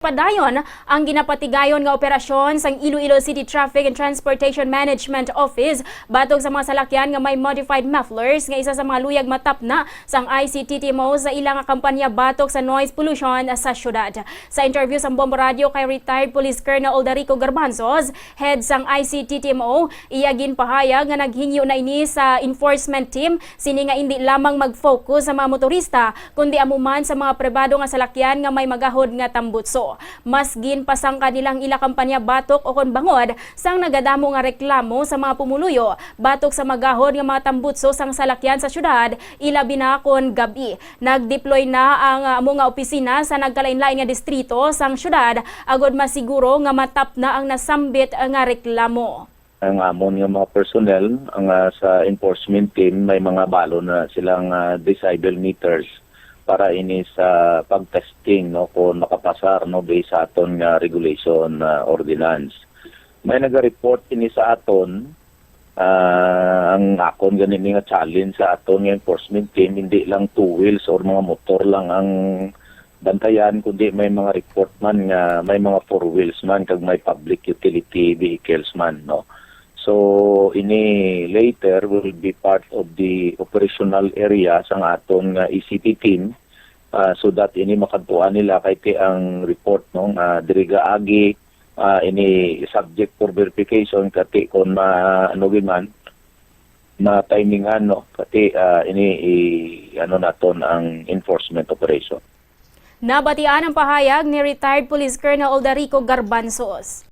Padayon ang ginapatigayon nga operasyon sang Iloilo City Traffic and Transportation Management Office batok sa mga salakyan nga may modified mufflers nga isa sa mga luyag matapna sang ICTTMO sa ilang kampanya batok sa noise pollution sa syudad. Sa interview sa Bombo Radio kay retired Police Colonel Aldarico Garbanzos, head sang ICTTMO, iya ginpahayag nga naghingyo na ini sa enforcement team sini nga hindi lamang mag-focus sa mga motorista kundi amuman sa mga pribado nga salakyan nga may magahod nga tambutso. Mas ginpasang kanilang ila kampanya batok o kon bangod sang nagadamo nga reklamo sa mga pumuluyo batok sa magahod nga mga tambutso sang salakyan sa syudad ila binakon gabi. Nagdeploy na ang mga opisina sa nagkalain-lain nga distrito sang syudad agod masiguro nga matap na ang nasambit nga reklamo. Ang amon nga mga personnel ang sa enforcement team may mga balo na silang decibel meters para ini sa pag-testing no kung makapasar no based sa aton nga regulation ordinance. May naga-report ini sa aton ang akon ganin nga challenge sa aton nga enforcement team hindi lang two wheels or mga motor lang ang bantayan kundi may mga report man nga may mga four wheels man kag may public utility vehicles man no. So ini later will be part of the operational area sang aton nga ECT team so that ini makadtuan nila kay ang report no diriga agi ini subject for verification kati kon ano man na timingan no kati ini ano naton ang enforcement operation. Nabatian ang pahayag ni retired Police Colonel Aldarico Garbanzos.